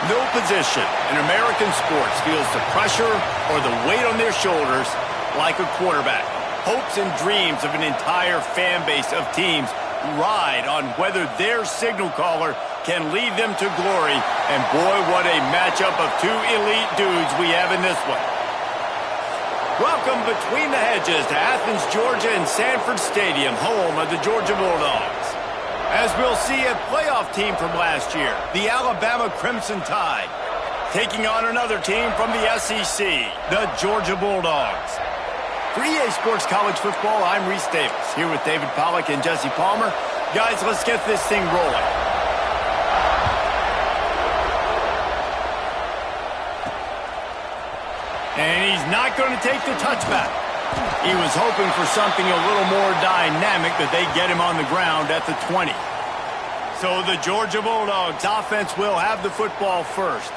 No position in American sports feels the pressure or the weight on their shoulders like a quarterback. Hopes and dreams of an entire fan base of teams ride on whether their signal caller can lead them to glory. And boy, what a matchup of two elite dudes we have in this one. Welcome between the hedges to Athens, Georgia and Sanford Stadium, home of the Georgia Bulldogs. As we'll see, a playoff team from last year, the Alabama Crimson Tide, taking on another team from the SEC, the Georgia Bulldogs. For EA Sports College Football, I'm Reese Davis, here with David Pollack and Jesse Palmer. Guys, let's get this thing rolling. And he's not going to take the touchback. He was hoping for something a little more dynamic, but they get him on the ground at the 20. So the Georgia Bulldogs offense will have the football first.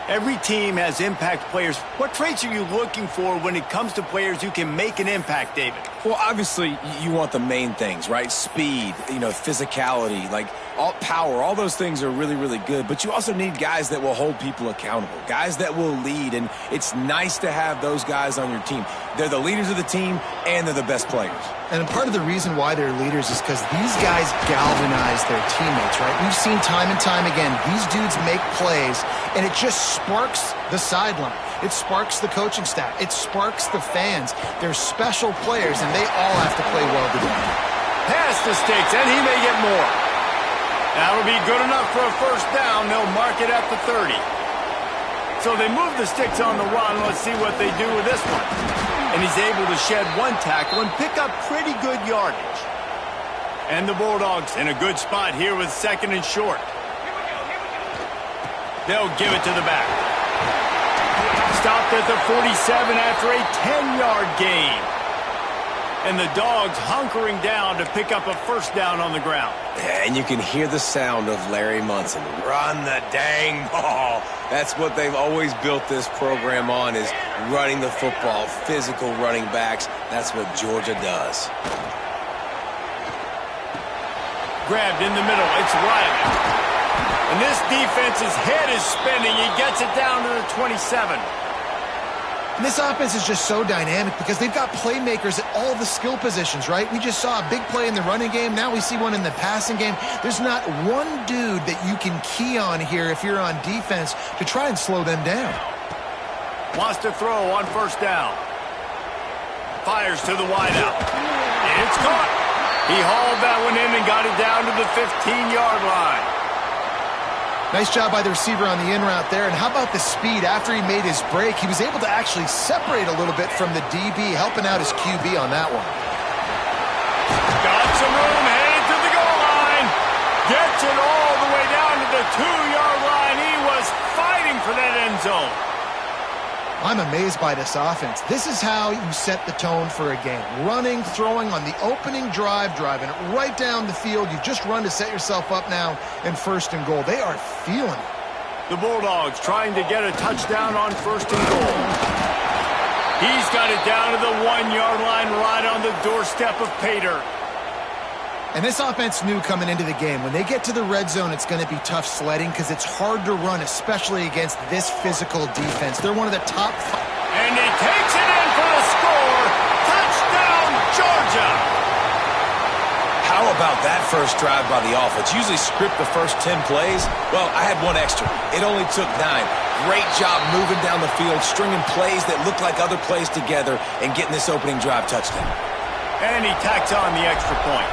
Every team has impact players. What traits are you looking for when it comes to players who can make an impact, David? Well, obviously, you want the main things, right? Speed, physicality, all power. All those things are really, really good. But you also need guys that will hold people accountable, guys that will lead. And it's nice to have those guys on your team. They're the leaders of the team, and they're the best players. And part of the reason why they're leaders is because these guys galvanize their teammates, right? We've seen time and time again, these dudes make plays, and it just sparks the sideline. It sparks the coaching staff. It sparks the fans. They're special players, and they all have to play well together. Pass the sticks, and he may get more. That'll be good enough for a first down. They'll mark it at the 30. So they move the sticks on the run. Let's see what they do with this one. And he's able to shed one tackle and pick up pretty good yardage. And the Bulldogs in a good spot here with second and short. They'll give it to the back. Stopped at the 47 after a 10-yard gain. And the Dogs hunkering down to pick up a first down on the ground. And you can hear the sound of Larry Munson. Run the dang ball. That's what they've always built this program on, is running the football, physical running backs. That's what Georgia does. Grabbed in the middle. It's Riley. And this defense's head is spinning. He gets it down to the 27. And this offense is just so dynamic because they've got playmakers at all the skill positions, right? We just saw a big play in the running game. Now we see one in the passing game. There's not one dude that you can key on here if you're on defense to try and slow them down. Wants to throw on first down. Fires to the wideout. It's caught. He hauled that one in and got it down to the 15-yard line. Nice job by the receiver on the in route there. And how about the speed? After he made his break, he was able to actually separate a little bit from the DB, helping out his QB on that one. Got some room, headed to the goal line. Gets it all the way down to the 2-yard line. He was fighting for that end zone. I'm amazed by this offense. This is how you set the tone for a game. Running, throwing on the opening drive, driving it right down the field. You just run to set yourself up now in first and goal. They are feeling it. The Bulldogs trying to get a touchdown on first and goal. He's got it down to the 1-yard line, right on the doorstep of Pater. And this offense knew coming into the game, when they get to the red zone, it's going to be tough sledding because it's hard to run, especially against this physical defense. They're one of the top five. And he takes it in for the score. Touchdown, Georgia. How about that first drive by the offense? Usually script the first 10 plays. Well, I had one extra. It only took 9. Great job moving down the field, stringing plays that look like other plays together, and getting this opening drive touchdown. And he tacks on the extra point.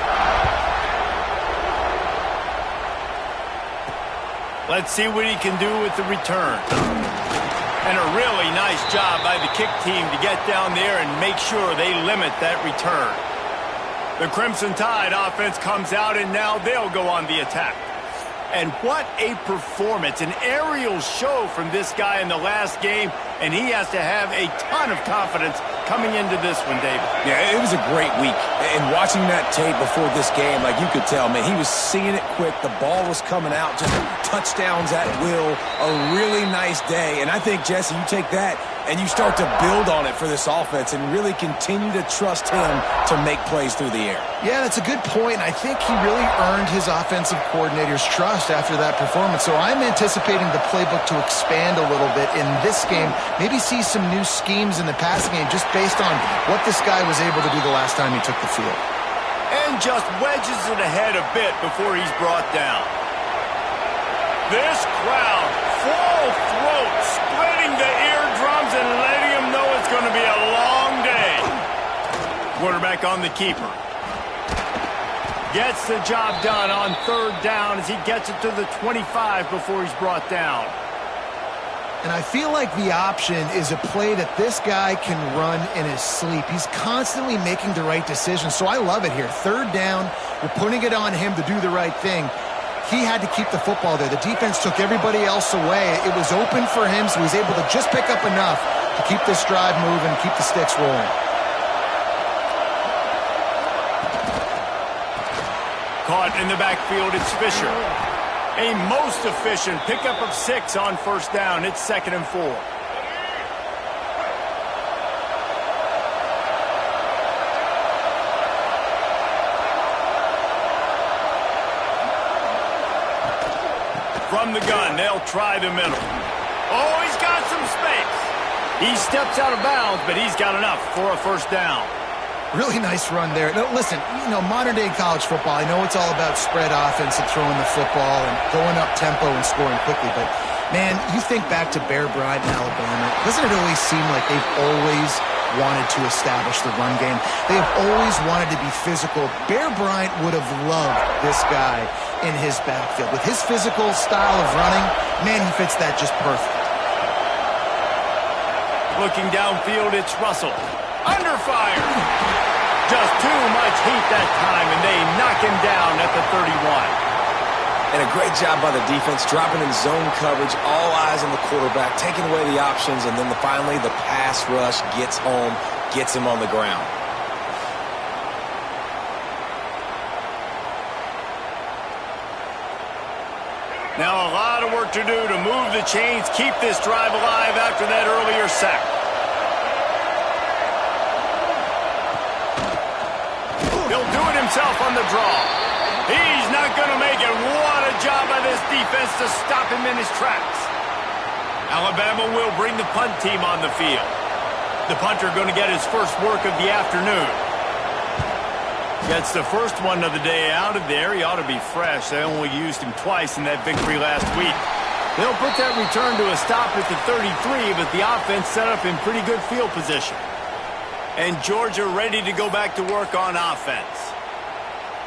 Let's see what he can do with the return. And a really nice job by the kick team to get down there and make sure they limit that return. The Crimson Tide offense comes out, and now they'll go on the attack. And what a performance, an aerial show from this guy in the last game, and he has to have a ton of confidence coming into this one, David. Yeah, it was a great week. And watching that tape before this game, you could tell, man, he was seeing it quick. The ball was coming out, just touchdowns at will. A really nice day. And I think, Jesse, you take that And you start to build on it for this offense and really continue to trust him to make plays through the air. Yeah, that's a good point. I think he really earned his offensive coordinator's trust after that performance. So I'm anticipating the playbook to expand a little bit in this game. Maybe see some new schemes in the passing game just based on what this guy was able to do the last time he took the field. And just wedges it ahead a bit before he's brought down. This crowd, full throat, splitting the eardrums and letting him know it's going to be a long day. Quarterback on the keeper. Gets the job done on third down as he gets it to the 25 before he's brought down. And I feel like the option is a play that this guy can run in his sleep. He's constantly making the right decision, so I love it here. Third down, you're putting it on him to do the right thing. He had to keep the football there. The defense took everybody else away. It was open for him, so he was able to just pick up enough to keep this drive moving, keep the sticks rolling. Caught in the backfield, it's Fisher. A most efficient pickup of 6 on first down. It's 2nd and 4. From the gun, they'll try the middle. Oh, he's got some space. He steps out of bounds, but he's got enough for a first down. Really nice run there. No, listen, modern-day college football, I know it's all about spread offense and throwing the football and going up tempo and scoring quickly, but, man, you think back to Bear Bryant in Alabama, doesn't it always seem like they've always wanted to establish the run game? They have always wanted to be physical. Bear Bryant would have loved this guy in his backfield. With his physical style of running, man, he fits that just perfect. Looking downfield, it's Russell. Under fire. Just too much heat that time, and they knock him down at the 31. And a great job by the defense, dropping in zone coverage, all eyes on the quarterback, taking away the options, and then finally the pass rush gets home, gets him on the ground. Now a lot of work to do to move the chains, keep this drive alive after that earlier sack. He'll do it himself on the draw. He's not going to make it. What a job by this defense to stop him in his tracks. Alabama will bring the punt team on the field. The punter going to get his first work of the afternoon. Gets the first one of the day out of there. He ought to be fresh. They only used him twice in that victory last week. They'll put that return to a stop at the 33, but the offense set up in pretty good field position. And Georgia ready to go back to work on offense.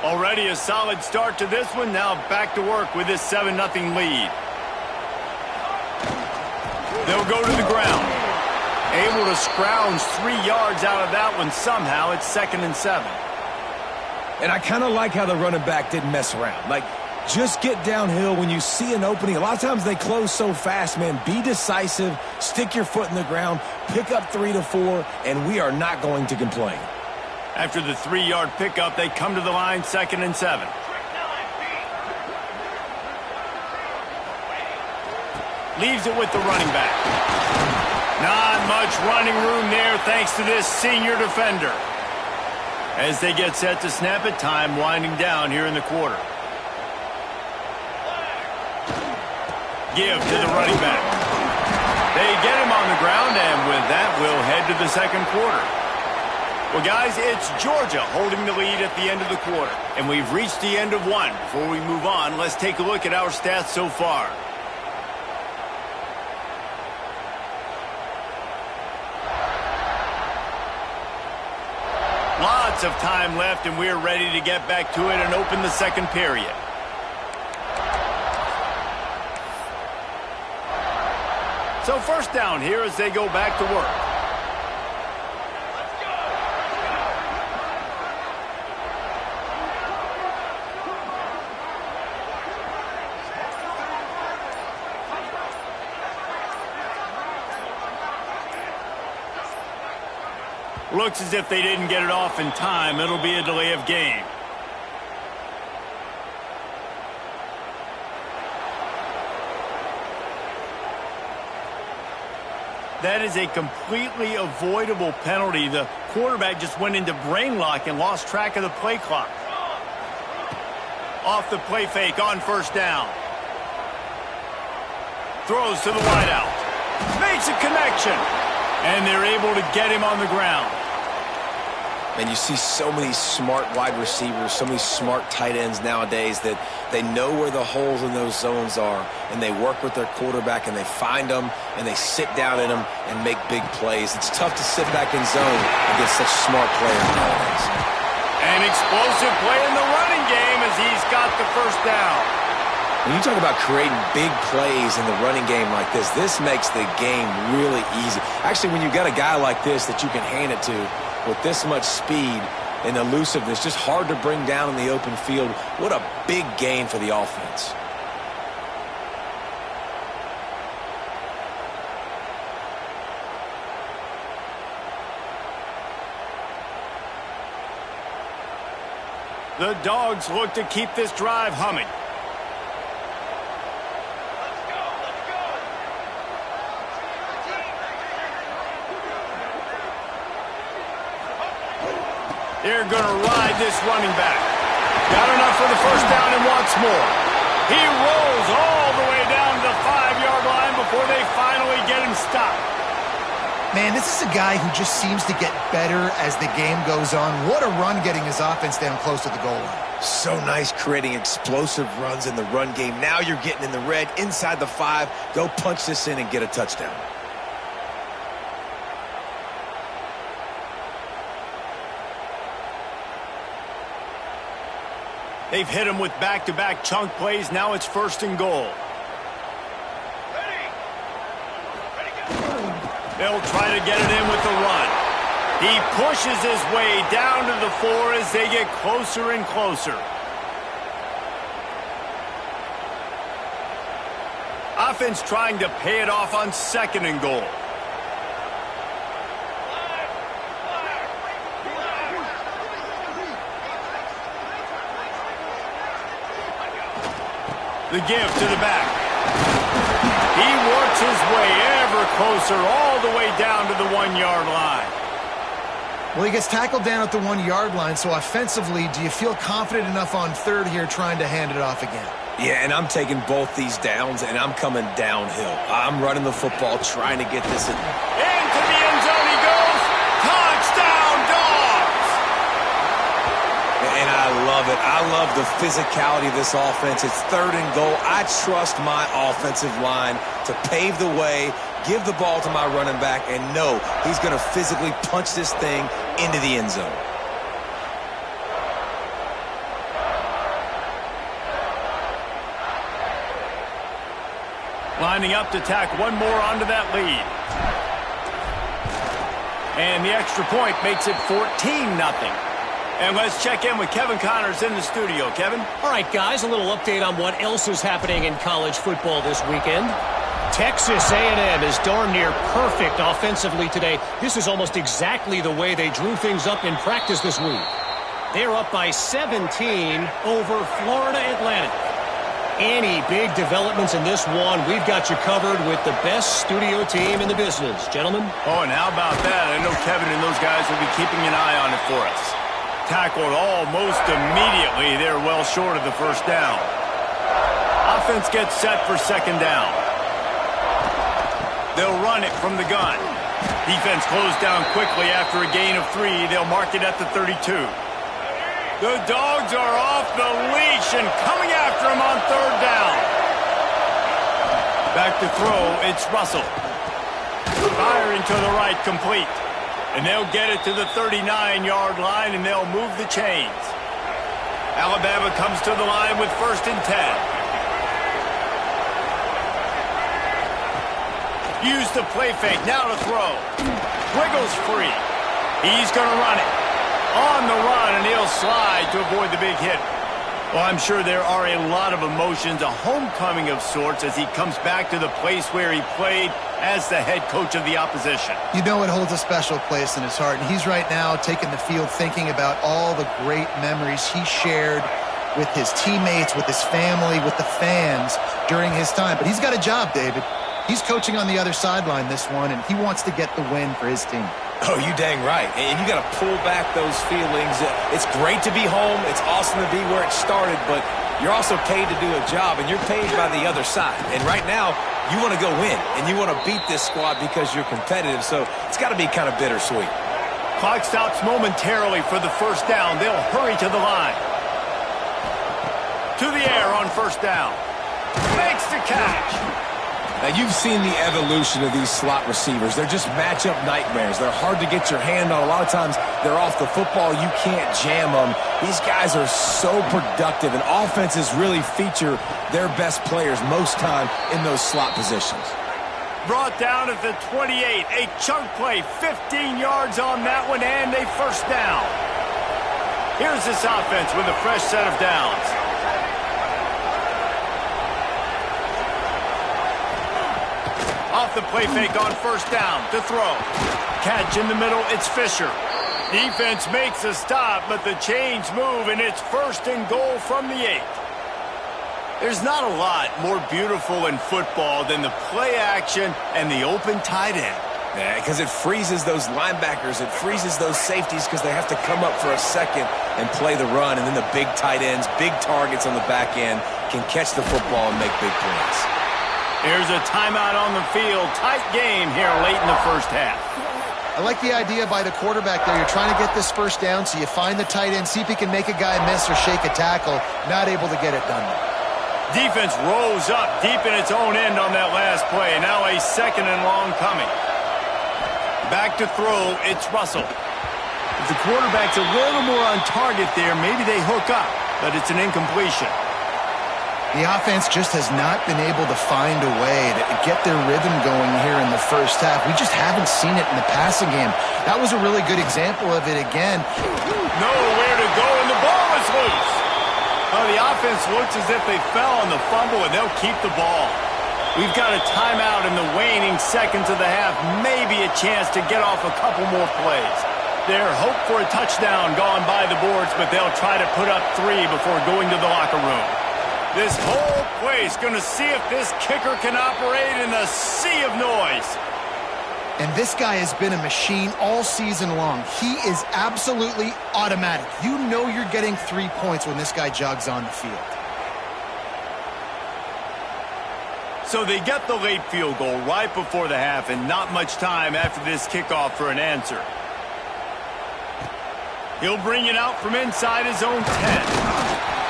Already a solid start to this one. Now back to work with this 7-0 lead. They'll go to the ground. Able to scrounge 3 yards out of that one somehow. It's 2nd and 7. And I kind of like how the running back didn't mess around. Like, just get downhill when you see an opening. A lot of times they close so fast, man. Be decisive, stick your foot in the ground, pick up 3 to 4, and we are not going to complain. After the 3-yard pickup, they come to the line, 2nd and 7. Leaves it with the running back. Not much running room there thanks to this senior defender. As they get set to snap it, time winding down here in the quarter. Give to the running back. They get him on the ground, and with that, we'll head to the second quarter. Well, guys, it's Georgia holding the lead at the end of the quarter, and we've reached the end of one. Before we move on, let's take a look at our stats so far. Lots of time left, and we're ready to get back to it and open the second period. So first down here as they go back to work. Looks as if they didn't get it off in time. It'll be a delay of game. That is a completely avoidable penalty. The quarterback just went into brain lock and lost track of the play clock. Off the play fake on first down. Throws to the wideout. Makes a connection. And they're able to get him on the ground. And you see so many smart wide receivers, so many smart tight ends nowadays that they know where the holes in those zones are, and they work with their quarterback, and they find them, and they sit down in them and make big plays. It's tough to sit back in zone against such smart players nowadays. An explosive play in the running game as he's got the first down. When you talk about creating big plays in the running game like this makes the game really easy. Actually, when you've got a guy like this that you can hand it to with this much speed and elusiveness, just hard to bring down in the open field, what a big gain for the offense. The Dogs look to keep this drive humming. They're going to ride this running back. Got enough for the first down and wants more. He rolls all the way down to the 5-yard line before they finally get him stopped. Man, this is a guy who just seems to get better as the game goes on. What a run getting his offense down close to the goal line. So nice creating explosive runs in the run game. Now you're getting in the red, inside the 5. Go punch this in and get a touchdown. They've hit him with back-to-back chunk plays. Now it's first and goal. They'll try to get it in with the run. He pushes his way down to the 4 as they get closer and closer. Offense trying to pay it off on second and goal. The give to the back. He works his way ever closer all the way down to the 1-yard line. Well, he gets tackled down at the 1-yard line, so offensively, do you feel confident enough on third here trying to hand it off again? Yeah, and I'm taking both these downs, and I'm coming downhill. I'm running the football, trying to get this in. Into the end zone he goes. Touchdown, Dogs! And I love it. I love the physicality of this offense. It's third and goal. I trust my offensive line to pave the way, give the ball to my running back, and know he's going to physically punch this thing into the end zone. Lining up to tack one more onto that lead. And the extra point makes it 14-0. And let's check in with Kevin Connors in the studio. Kevin? All right, guys, a little update on what else is happening in college football this weekend. Texas A&M is darn near perfect offensively today. This is almost exactly the way they drew things up in practice this week. They're up by 17 over Florida Atlantic. Any big developments in this one, we've got you covered with the best studio team in the business. Gentlemen? Oh, and how about that? I know Kevin and those guys will be keeping an eye on it for us. Tackled almost immediately. They're well short of the first down. Offense gets set for second down. They'll run it from the gun. Defense closed down quickly after a gain of 3. They'll mark it at the 32. The Dogs are off the leash and coming after him on third down. Back to throw, it's Russell. Firing to the right, complete. And they'll get it to the 39-yard line, and they'll move the chains. Alabama comes to the line with first and 10. Use the play fake, now to throw. Wiggles free. He's going to run it. On the run, and he'll slide to avoid the big hit. Well, I'm sure there are a lot of emotions, a homecoming of sorts, as he comes back to the place where he played as the head coach of the opposition. You know it holds a special place in his heart, and he's right now taking the field thinking about all the great memories he shared with his teammates, with his family, with the fans during his time. But he's got a job, David. He's coaching on the other sideline this one, and he wants to get the win for his team. Oh, you dang right. And you got to pull back those feelings. It's great to be home. It's awesome to be where it started, but you're also paid to do a job, and you're paid by the other side. And right now, you want to go win, and you want to beat this squad because you're competitive, so it's got to be kind of bittersweet. Clock stops momentarily for the first down. They'll hurry to the line. To the air on first down. Makes the catch. Now, you've seen the evolution of these slot receivers. They're just matchup nightmares. They're hard to get your hand on. A lot of times, they're off the football. You can't jam them. These guys are so productive, and offenses really feature their best players most time in those slot positions. Brought down at the 28. A chunk play, 15 yards on that one, and a first down. Here's this offense with a fresh set of downs. Off the play fake on first down to throw. Catch in the middle, it's Fisher. Defense makes a stop, but the chains move, and it's first and goal from the 8. There's not a lot more beautiful in football than the play action and the open tight end. Yeah, because it freezes those linebackers. It freezes those safeties because they have to come up for a second and play the run, and then the big tight ends, big targets on the back end can catch the football and make big plays. Here's a timeout on the field. Tight game here late in the first half. I like the idea by the quarterback there. You're trying to get this first down, so you find the tight end, see if he can make a guy miss or shake a tackle. Not able to get it done. Defense rose up deep in its own end on that last play. Now a second and long coming. Back to throw, it's Russell. If the quarterback's a little more on target there, maybe they hook up, but it's an incompletion. The offense just has not been able to find a way to get their rhythm going here in the first half. We just haven't seen it in the passing game. That was a really good example of it again. Nowhere to go, and the ball is loose. Well, the offense looks as if they fell on the fumble, and they'll keep the ball. We've got a timeout in the waning seconds of the half. Maybe a chance to get off a couple more plays. Their hope for a touchdown gone by the boards, but they'll try to put up 3 before going to the locker room. This whole place going to see if this kicker can operate in the sea of noise. And this guy has been a machine all season long. He is absolutely automatic. You know you're getting 3 points when this guy jogs on the field. So they get the late field goal right before the half, and not much time after this kickoff for an answer. He'll bring it out from inside his own 10.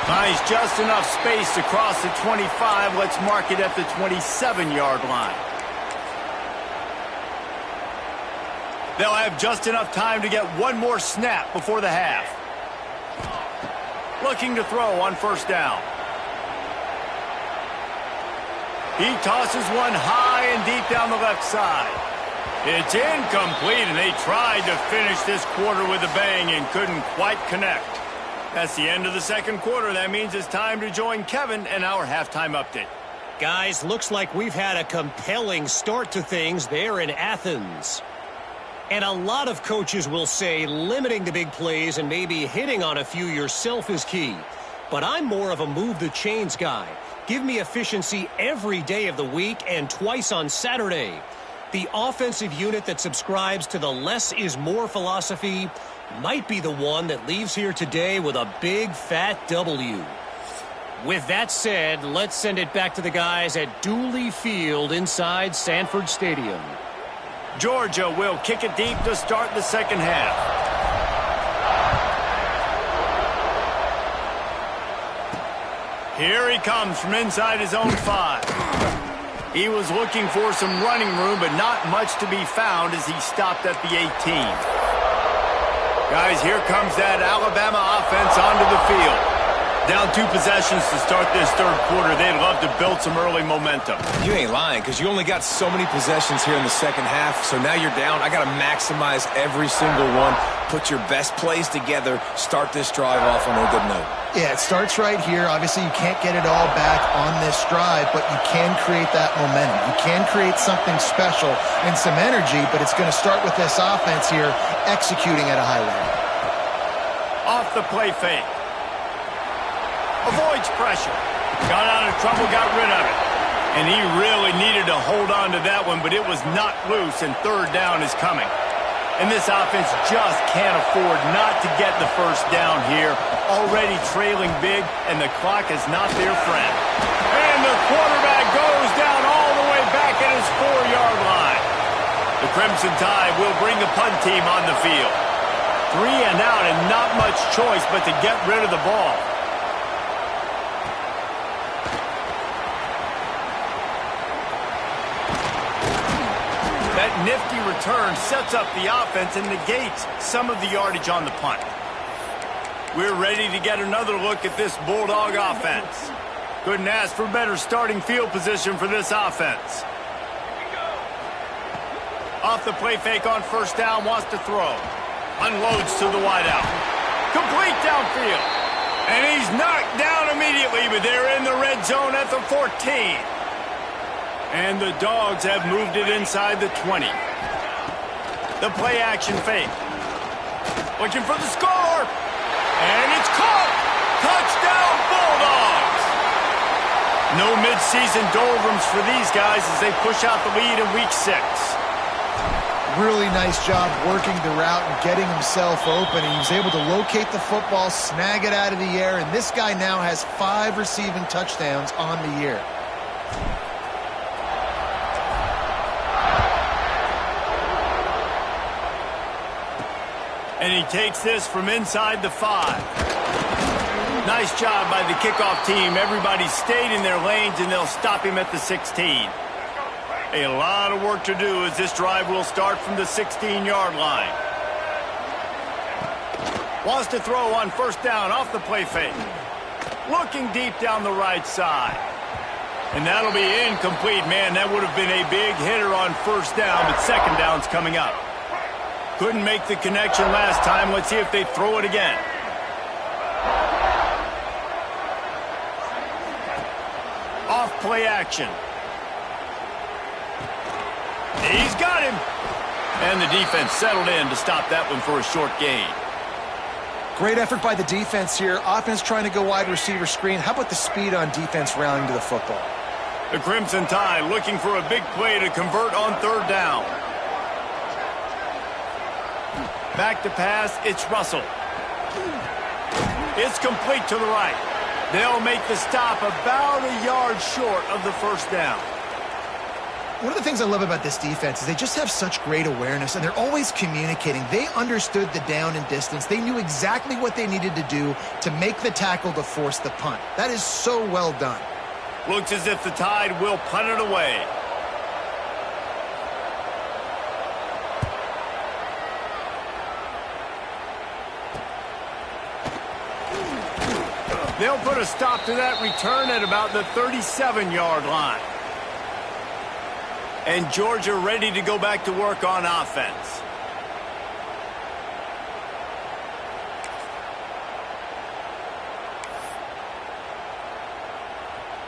Finds just enough space to cross the 25. Let's mark it at the 27-yard line. They'll have just enough time to get one more snap before the half. Looking to throw on first down. He tosses one high and deep down the left side. It's incomplete, and they tried to finish this quarter with a bang and couldn't quite connect. That's the end of the second quarter. That means it's time to join Kevin and our halftime update. Guys, looks like we've had a compelling start to things there in Athens. And a lot of coaches will say limiting the big plays and maybe hitting on a few yourself is key. But I'm more of a move the chains guy. Give me efficiency every day of the week and twice on Saturday. The offensive unit that subscribes to the less is more philosophy might be the one that leaves here today with a big fat W. With that said, let's send it back to the guys at Dooley Field inside Sanford Stadium. Georgia will kick it deep to start the second half. Here he comes from inside his own 5. He was looking for some running room, but not much to be found as he stopped at the 18. Guys, here comes that Alabama offense onto the field. Down 2 possessions to start this third quarter. They'd love to build some early momentum. You ain't lying, because you only got so many possessions here in the second half, so now you're down. I got to maximize every single one. Put your best plays together. Start this drive off on a good note. Yeah, it starts right here. Obviously, you can't get it all back on this drive, but you can create that momentum. You can create something special and some energy, but it's going to start with this offense here executing at a high level. Off the play fake. Avoids pressure. Got out of trouble, got rid of it. And he really needed to hold on to that one, but it was knocked loose, and third down is coming. And this offense just can't afford not to get the first down here. Already trailing big, and the clock is not their friend. And the quarterback goes down all the way back at his 4-yard line. The Crimson Tide will bring the punt team on the field. 3 and out, and not much choice but to get rid of the ball. That nifty return sets up the offense and negates some of the yardage on the punt. We're ready to get another look at this Bulldog offense. Couldn't ask for better starting field position for this offense. Off the play fake on first down, wants to throw. Unloads to the wideout. Complete downfield. And he's knocked down immediately, but they're in the red zone at the 14. And the Dogs have moved it inside the 20. The play action fake. Looking for the score. And it's caught. Touchdown Bulldogs. No midseason doldrums for these guys as they push out the lead in week 6. Really nice job working the route and getting himself open. He was able to locate the football, snag it out of the air, and this guy now has 5 receiving touchdowns on the year. And he takes this from inside the 5. Nice job by the kickoff team. Everybody stayed in their lanes, and they'll stop him at the 16. A lot of work to do as this drive will start from the 16-yard line. Wants to throw on first down off the play fake. Looking deep down the right side. And that'll be incomplete. Man, that would have been a big hitter on first down, but second down's coming up. Couldn't make the connection last time. Let's see if they throw it again. Off play action. He's got him. And the defense settled in to stop that one for a short gain. Great effort by the defense here. Offense trying to go wide receiver screen. How about the speed on defense rallying to the football? The Crimson Tide looking for a big play to convert on third down. Back to pass, it's Russell. It's complete to the right. They'll make the stop about a yard short of the first down. One of the things I love about this defense is they just have such great awareness, and they're always communicating. They understood the down and distance. They knew exactly what they needed to do to make the tackle to force the punt. That is so well done. Looks as if the Tide will punt it away. They'll put a stop to that return at about the 37-yard line. And Georgia ready to go back to work on offense.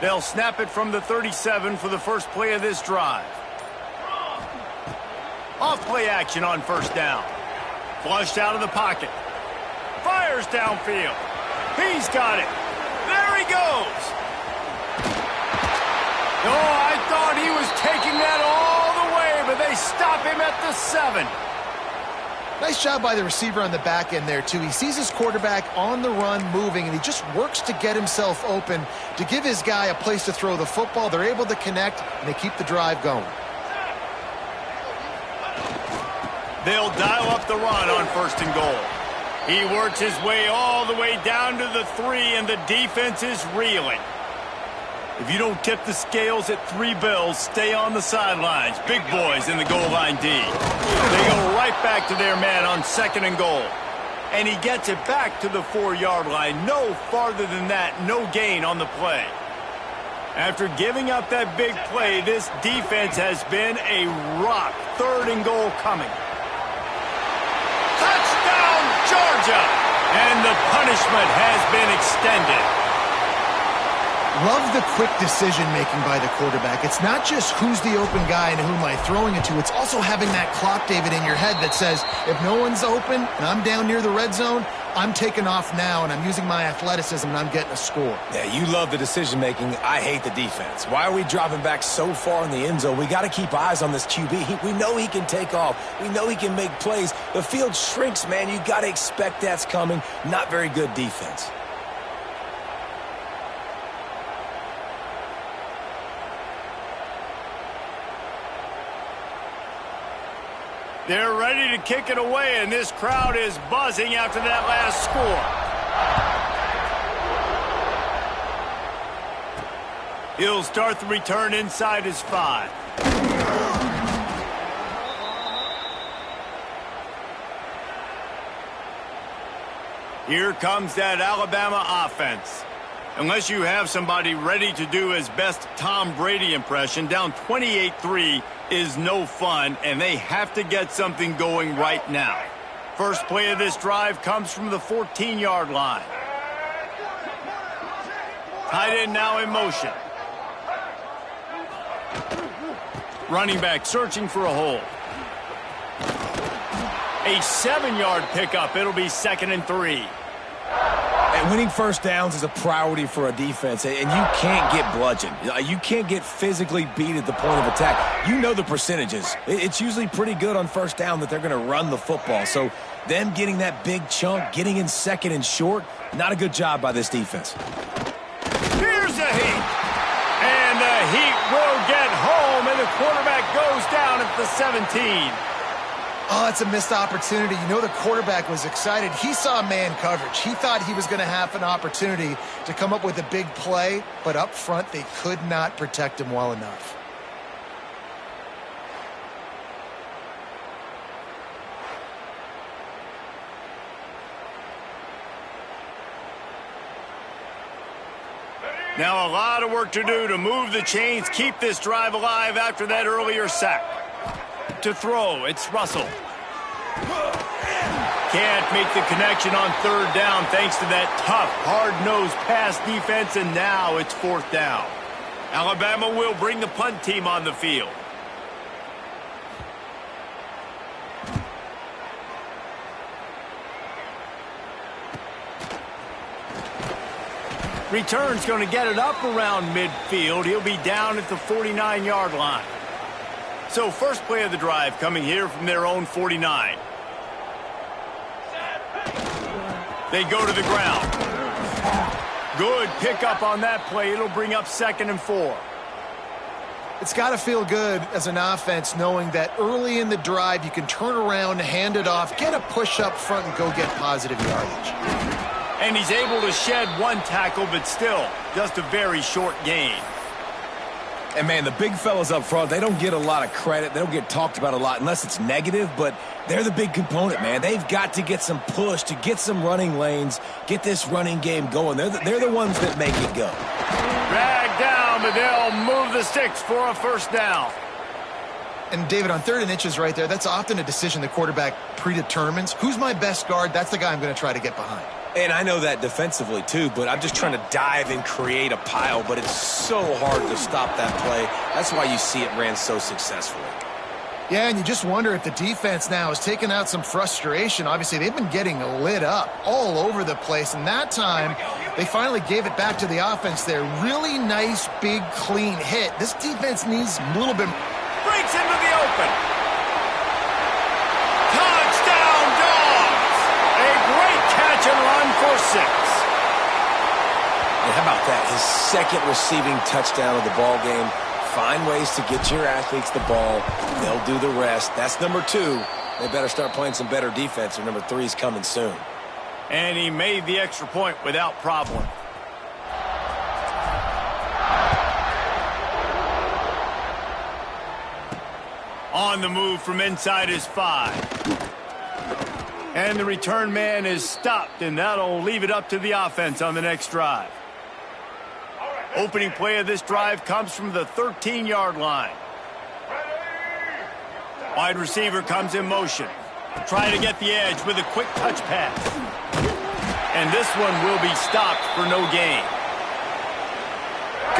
They'll snap it from the 37 for the first play of this drive. Off play action on first down. Flushed out of the pocket. Fires downfield. He's got it. There he goes. Oh, I thought he was taking that all the way, but they stop him at the 7. Nice job by the receiver on the back end there, too. He sees his quarterback on the run moving, and he just works to get himself open to give his guy a place to throw the football. They're able to connect, and they keep the drive going. They'll dial up the run on first and goal. He works his way all the way down to the 3, and the defense is reeling. If you don't tip the scales at 3 bills, stay on the sidelines. Big boys in the goal line D. They go right back to their man on second and goal. And he gets it back to the 4-yard line. No farther than that, no gain on the play. After giving up that big play, this defense has been a rock. Third and goal coming. Touchdown, Georgia! And the punishment has been extended. Love the quick decision-making by the quarterback. It's not just who's the open guy and who am I throwing it to. It's also having that clock, David, in your head that says, if no one's open and I'm down near the red zone, I'm taking off now and I'm using my athleticism and I'm getting a score. Yeah, you love the decision-making. I hate the defense. Why are we dropping back so far in the end zone? We got to keep eyes on this QB. We know he can take off. We know he can make plays. The field shrinks, man. You got to expect that's coming. Not very good defense. They're ready to kick it away, and this crowd is buzzing after that last score. He'll start the return inside his 5. Here comes that Alabama offense. Unless you have somebody ready to do his best Tom Brady impression, down 28-3 is no fun, and they have to get something going right now. First play of this drive comes from the 14-yard line. Tight end now in motion. Running back searching for a hole. A 7-yard pickup. It'll be 2nd and 3. And winning first downs is a priority for a defense, and you can't get bludgeoned. You can't get physically beat at the point of attack. You know the percentages. It's usually pretty good on first down that they're going to run the football. So them getting that big chunk, getting in 2nd and short, not a good job by this defense. Here's the heat. And the heat will get home, and the quarterback goes down at the 17. Oh, it's a missed opportunity. You know the quarterback was excited. He saw man coverage. He thought he was going to have an opportunity to come up with a big play, but up front they could not protect him well enough. Now a lot of work to do to move the chains, keep this drive alive after that earlier sack. To throw, it's Russell. Can't make the connection on 3rd down thanks to that tough, hard-nosed pass defense, and now it's 4th down. Alabama will bring the punt team on the field. Return's going to get it up around midfield. He'll be down at the 49-yard line. So first play of the drive coming here from their own 49. They go to the ground. Good pickup on that play. It'll bring up 2nd and 4. It's got to feel good as an offense knowing that early in the drive you can turn around, hand it off, get a push up front, and go get positive yardage. And he's able to shed 1 tackle, but still just a very short gain. And, man, the big fellas up front, they don't get a lot of credit. They don't get talked about a lot unless it's negative, but they're the big component, man. They've got to get some push, to get some running lanes, get this running game going. They're the ones that make it go. Dragged down, but they'll move the sticks for a first down. And, David, on 3rd and inches right there, that's often a decision the quarterback predetermines. Who's my best guard? That's the guy I'm going to try to get behind. And I know that defensively, too, but I'm just trying to dive and create a pile, but it's so hard to stop that play. That's why you see it ran so successfully. Yeah, and you just wonder if the defense now has taken out some frustration. Obviously, they've been getting lit up all over the place, and that time they finally gave it back to the offense there. Really nice, big, clean hit. This defense needs a little bit. Breaks into the open. Touchdown, Dogs! A great catch and run for 6. And how about that? His 2nd receiving touchdown of the ball game. Find ways to get your athletes the ball. They'll do the rest. That's number 2. They better start playing some better defense, or number 3's coming soon. And he made the extra point without problem. On the move from inside his 5. And the return man is stopped, and that'll leave it up to the offense on the next drive. Opening play of this drive comes from the 13-yard line. Wide receiver comes in motion. Trying to get the edge with a quick touch pass. And this one will be stopped for no gain.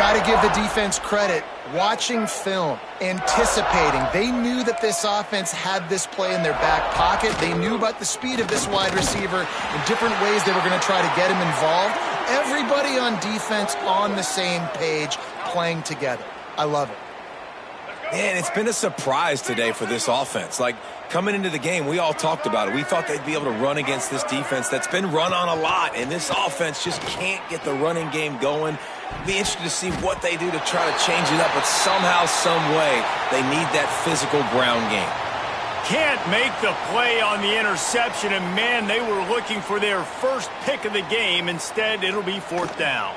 got to give the defense credit. Watching film, anticipating. They knew that this offense had this play in their back pocket. They knew about the speed of this wide receiver and different ways they were going to try to get him involved. Everybody on defense on the same page, playing together. I love it. Man, it's been a surprise today for this offense. Like, coming into the game, we all talked about it. We thought they'd be able to run against this defense that's been run on a lot, and this offense just can't get the running game going. Be interested to see what they do to try to change it up, but somehow, some way, they need that physical ground game. Can't make the play on the interception, and man, they were looking for their first pick of the game. Instead, it'll be 4th down.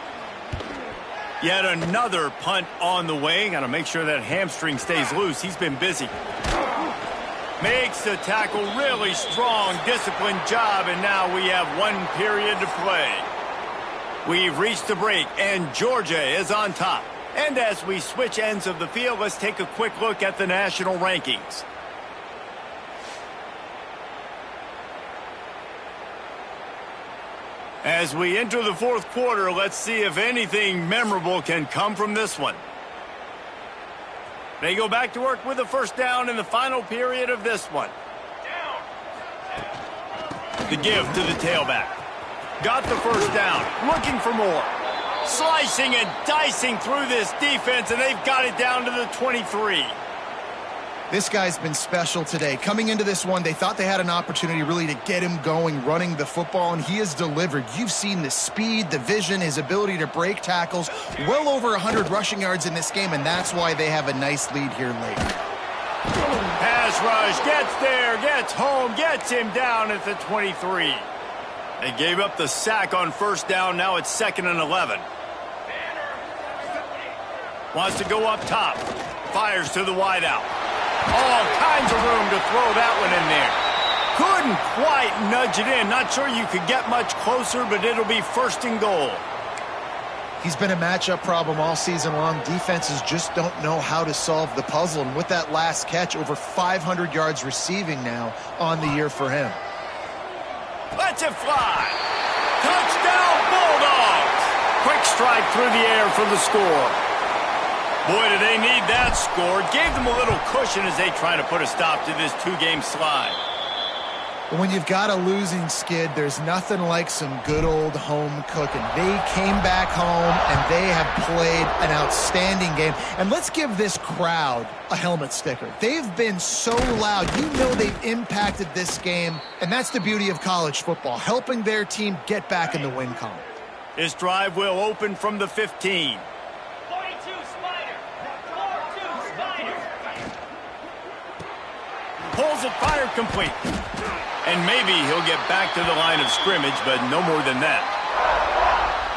Yet another punt on the way. Got to make sure that hamstring stays loose. He's been busy. Makes the tackle really strong, disciplined job, and now we have 1 period to play. We've reached the break, and Georgia is on top. And as we switch ends of the field, let's take a quick look at the national rankings. As we enter the 4th quarter, let's see if anything memorable can come from this one. They go back to work with a 1st down in the final period of this one. The give to the tailback. Got the 1st down, looking for more. Slicing and dicing through this defense, and they've got it down to the 23. This guy's been special today. Coming into this one, they thought they had an opportunity really to get him going, running the football, and he has delivered. You've seen the speed, the vision, his ability to break tackles. Well over 100 rushing yards in this game, and that's why they have a nice lead here late. Pass rush, gets there, gets home, gets him down at the 23. They gave up the sack on 1st down. Now it's 2nd and 11. Wants to go up top. Fires to the wideout. All kinds of room to throw that one in there. Couldn't quite nudge it in. Not sure you could get much closer, but it'll be 1st and goal. He's been a matchup problem all season long. Defenses just don't know how to solve the puzzle. And with that last catch, over 500 yards receiving now on the year for him. Let's it fly. Touchdown, Bulldogs. Quick strike through the air for the score. Boy, do they need that score. Gave them a little cushion as they try to put a stop to this 2-game slide. When you've got a losing skid, there's nothing like some good old home cooking. They came back home, and they have played an outstanding game. And let's give this crowd a helmet sticker. They've been so loud. You know they've impacted this game, and that's the beauty of college football, helping their team get back in the win column. This drive will open from the 15. Pulls it, fired complete. And maybe he'll get back to the line of scrimmage, but no more than that.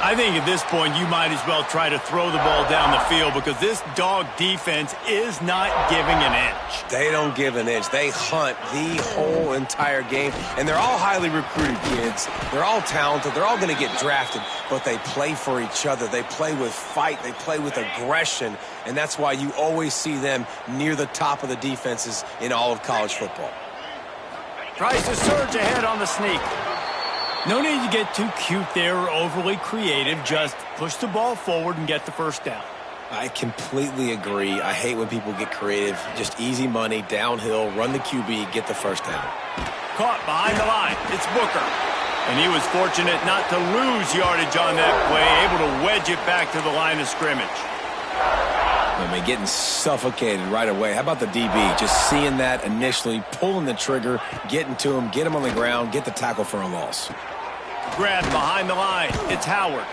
I think at this point you might as well try to throw the ball down the field because this dog defense is not giving an inch. They don't give an inch. They hunt the whole entire game, and they're all highly recruited kids. They're all talented. They're all going to get drafted, but they play for each other. They play with fight. They play with aggression, and that's why you always see them near the top of the defenses in all of college football. Tries to surge ahead on the sneak. No need to get too cute there or overly creative. Just push the ball forward and get the 1st down. I completely agree. I hate when people get creative. Just easy money, downhill, run the QB, get the 1st down. Caught behind the line. It's Booker. And he was fortunate not to lose yardage on that play, able to wedge it back to the line of scrimmage. I mean, getting suffocated right away. How about the DB? Just seeing that initially, pulling the trigger, getting to him, get him on the ground, get the tackle for a loss. Grabbed behind the line. It's Howard.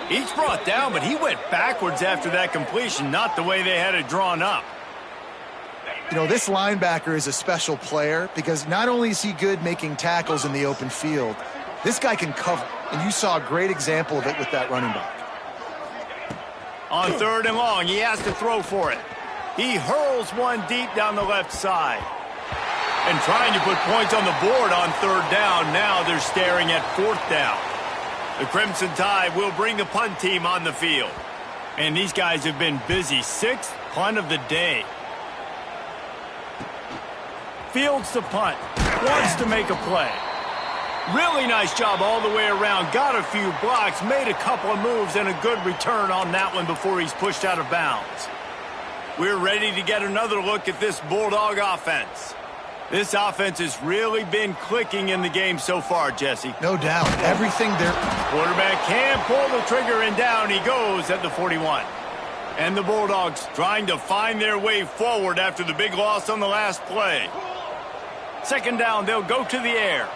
He's brought down, but he went backwards after that completion, not the way they had it drawn up. You know, this linebacker is a special player because not only is he good making tackles in the open field, this guy can cover. And you saw a great example of it with that running back. On 3rd and long, he has to throw for it. He hurls one deep down the left side. And trying to put points on the board on 3rd down. Now they're staring at 4th down. The Crimson Tide will bring the punt team on the field. And these guys have been busy. 6th punt of the day. Fields the punt. Wants to make a play. Really nice job all the way around. Got a few blocks, made a couple of moves, and a good return on that one before he's pushed out of bounds. We're ready to get another look at this Bulldog offense. This offense has really been clicking in the game so far, Jesse. No doubt. Everything there. Quarterback can pull the trigger, and down he goes at the 41. And the Bulldogs trying to find their way forward after the big loss on the last play. Second down, they'll go to the air.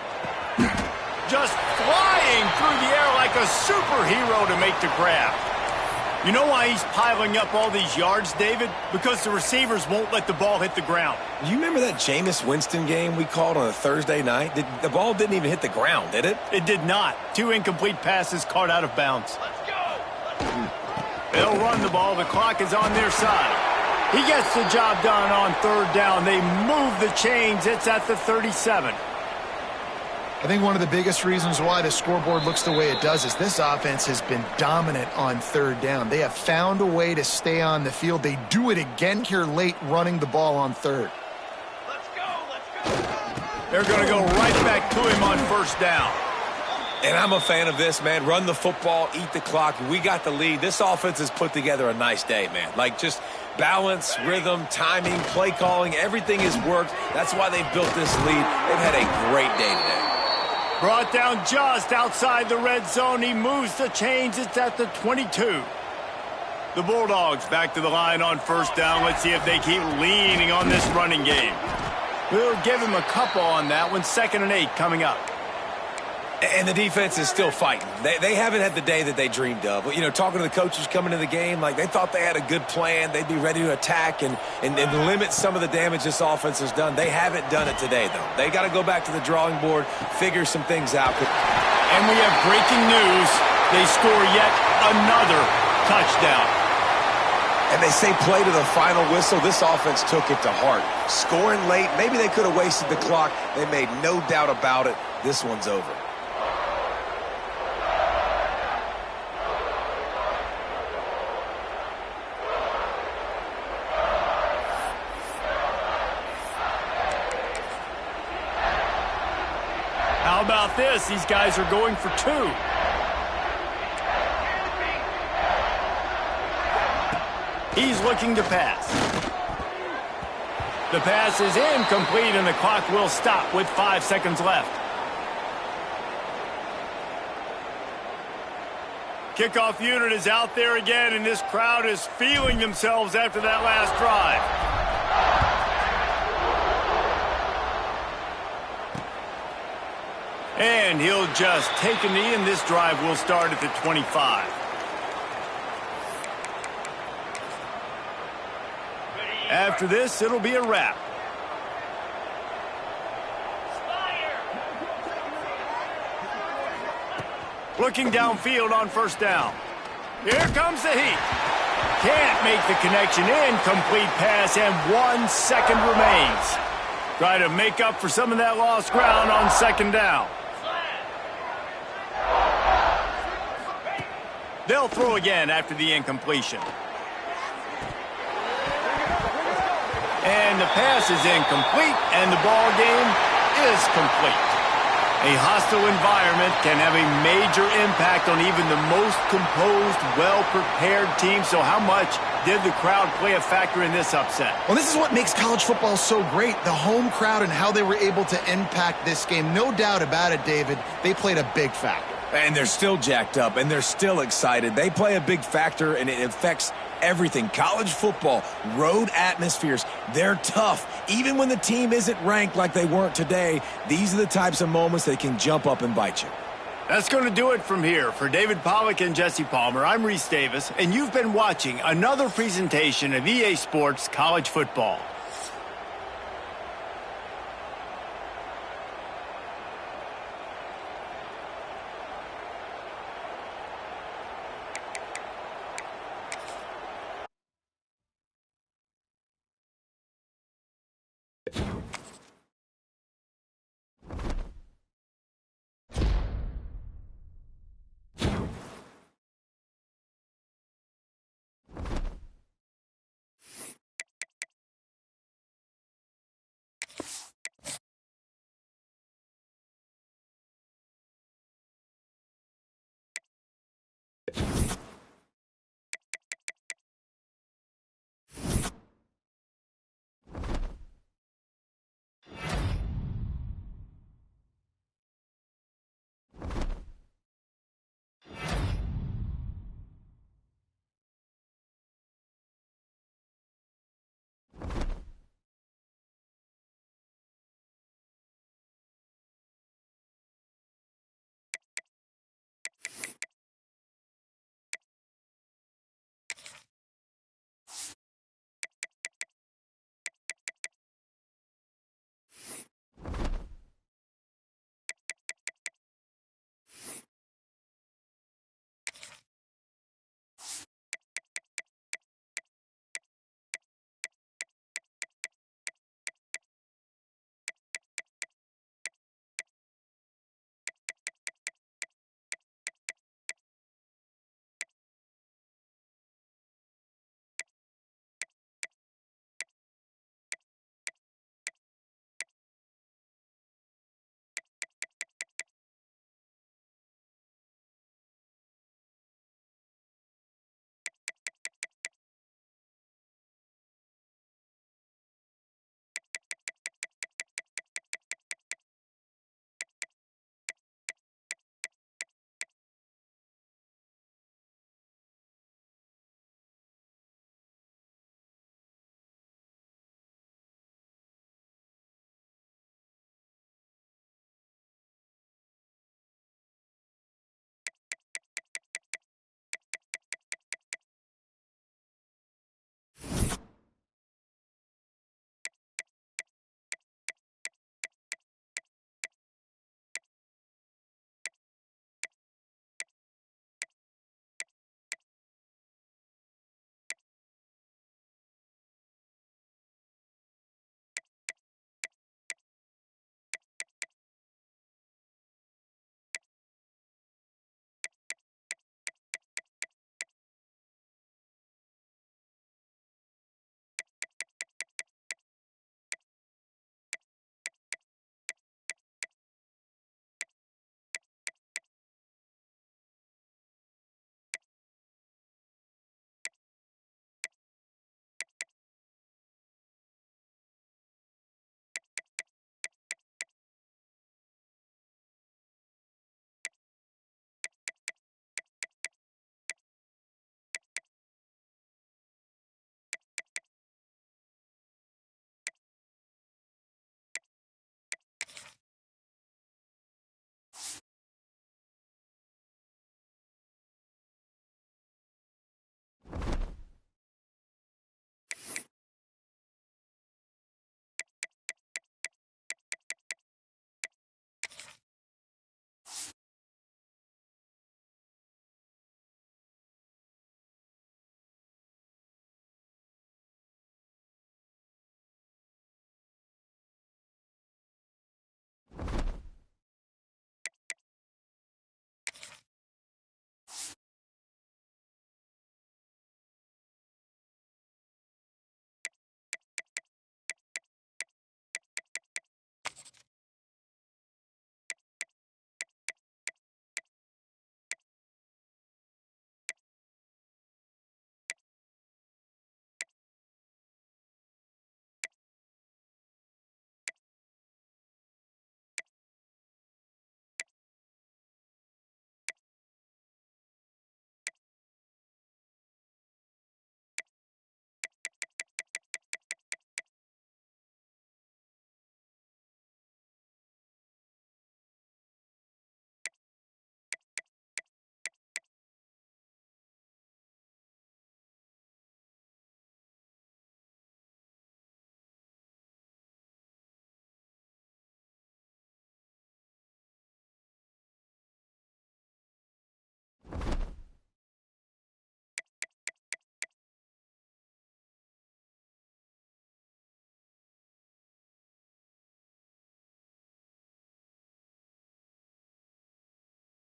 Just flying through the air like a superhero to make the grab. You know why he's piling up all these yards, David? Because the receivers won't let the ball hit the ground. You remember that Jameis Winston game we called on a Thursday night? The ball didn't even hit the ground, did it? It did not. 2 incomplete passes caught out of bounds. Let's go. They'll run the ball. The clock is on their side. He gets the job done on third down. They move the chains. It's at the 37. I think one of the biggest reasons why the scoreboard looks the way it does is this offense has been dominant on third down. They have found a way to stay on the field. They do it again here late, running the ball on third. Let's go. Let's go. They're going to go right back to him on first down. And I'm a fan of this, man. Run the football, eat the clock. We got the lead. This offense has put together a nice day, man. Like, just balance, rhythm, timing, play calling, everything has worked. That's why they've built this lead. They've had a great day today. Brought down just outside the red zone. He moves the chains. It's at the 22. The Bulldogs back to the line on first down. Let's see if they keep leaning on this running game. We'll give him a couple on that one. 2nd and 8 coming up. And the defense is still fighting. They haven't had the day that they dreamed of. You know, talking to the coaches coming into the game, like they thought they had a good plan. They'd be ready to attack and limit some of the damage this offense has done. They haven't done it today, though. They got to go back to the drawing board, figure some things out. And we have breaking news. They score yet another touchdown. And they say play to the final whistle. This offense took it to heart. Scoring late, maybe they could have wasted the clock. They made no doubt about it. This one's over. How about this? These guys are going for 2. He's looking to pass. The pass is incomplete, and the clock will stop with 5 seconds left. Kickoff unit is out there again, and this crowd is feeling themselves after that last drive. And he'll just take a knee, and this drive will start at the 25. After this, it'll be a wrap. Looking downfield on first down. Here comes the heat. Can't make the connection. Incomplete pass, and 1 second remains. Try to make up for some of that lost ground on second down. They'll throw again after the incompletion. And the pass is incomplete, and the ball game is complete. A hostile environment can have a major impact on even the most composed, well-prepared team. So how much did the crowd play a factor in this upset? Well, this is what makes college football so great, the home crowd and how they were able to impact this game. No doubt about it, David, they played a big factor. And they're still jacked up, and they're still excited. They play a big factor, and it affects everything. College football, road atmospheres, they're tough. Even when the team isn't ranked like they weren't today, these are the types of moments that can jump up and bite you. That's going to do it from here. For David Pollack and Jesse Palmer, I'm Reese Davis, and you've been watching another presentation of EA Sports College Football.